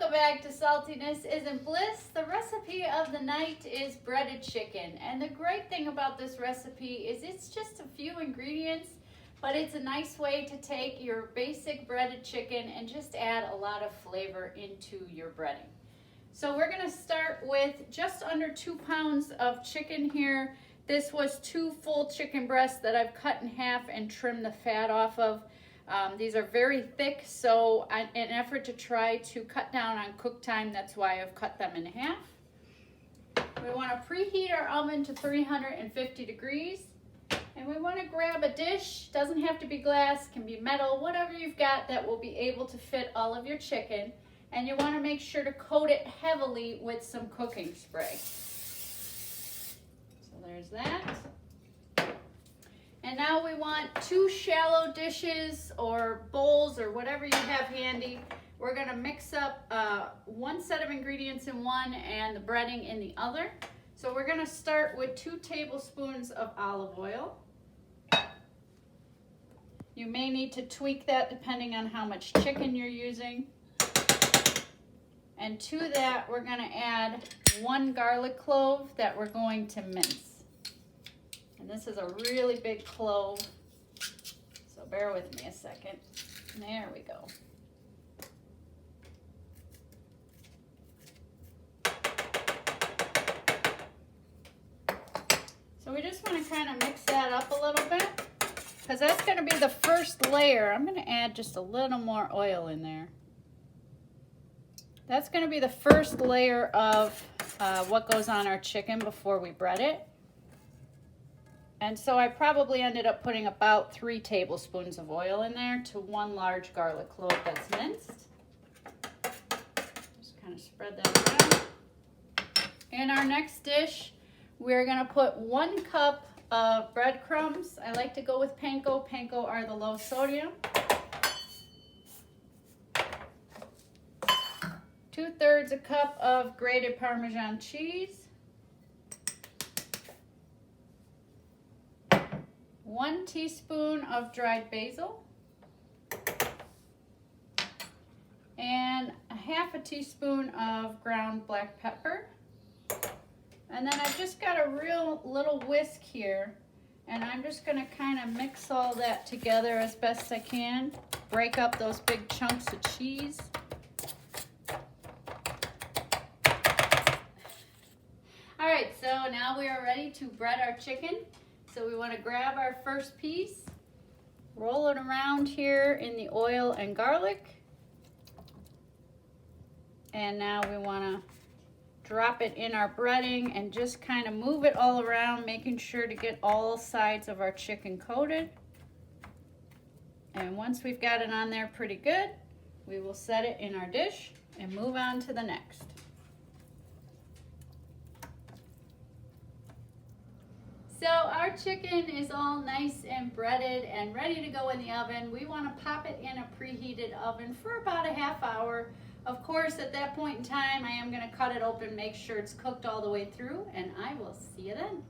Welcome back to Saltiness Isn't Bliss. The recipe of the night is breaded chicken. And the great thing about this recipe is it's just a few ingredients, but it's a nice way to take your basic breaded chicken and just add a lot of flavor into your breading. So we're gonna start with just under 2 pounds of chicken here. This was 2 full chicken breasts that I've cut in half and trimmed the fat off of. These are very thick, so in an effort to try to cut down on cook time, that's why I've cut them in half. We want to preheat our oven to 350 degrees. And we want to grab a dish, doesn't have to be glass, can be metal, whatever you've got that will be able to fit all of your chicken. And you want to make sure to coat it heavily with some cooking spray. So there's that. And now we want 2 shallow dishes or bowls or whatever you have handy. We're gonna mix up one set of ingredients in one and the breading in the other. So we're gonna start with 2 tablespoons of olive oil. You may need to tweak that depending on how much chicken you're using. And to that, we're gonna add 1 garlic clove that we're going to mince. And this is a really big clove, so bear with me a second. There we go. So we just want to kind of mix that up a little bit, because that's going to be the first layer. I'm going to add just a little more oil in there. That's going to be the first layer of what goes on our chicken before we bread it. And so I probably ended up putting about 3 tablespoons of oil in there to 1 large garlic clove that's minced. Just kind of spread that around. In our next dish, we're gonna put 1 cup of breadcrumbs. I like to go with panko. Panko are the low sodium. 2/3 a cup of grated Parmesan cheese. 1 teaspoon of dried basil, and a 1/2 teaspoon of ground black pepper. And then I've just got a real little whisk here, and I'm just gonna kind of mix all that together as best I can. Break up those big chunks of cheese. All right, so now we are ready to bread our chicken. So we want to grab our first piece, roll it around here in the oil and garlic. And now we want to drop it in our breading and just kind of move it all around, making sure to get all sides of our chicken coated. And once we've got it on there pretty good, we will set it in our dish and move on to the next. So our chicken is all nice and breaded and ready to go in the oven. We want to pop it in a preheated oven for about a 1/2 hour. Of course, at that point in time, I am going to cut it open, make sure it's cooked all the way through, and I will see you then.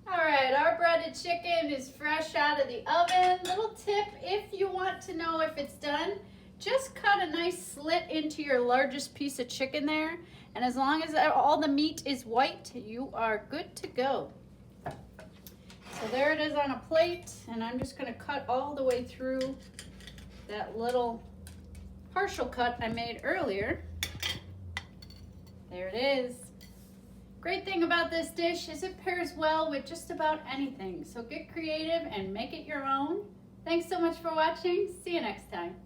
All right, our breaded chicken is fresh out of the oven. Little tip, if you want to know if it's done, just cut a nice slit into your largest piece of chicken there, and as long as all the meat is white, you are good to go. So there it is on a plate, and I'm just going to cut all the way through that little partial cut I made earlier. There it is. Great thing about this dish is it pairs well with just about anything. So get creative and make it your own. Thanks so much for watching. See you next time.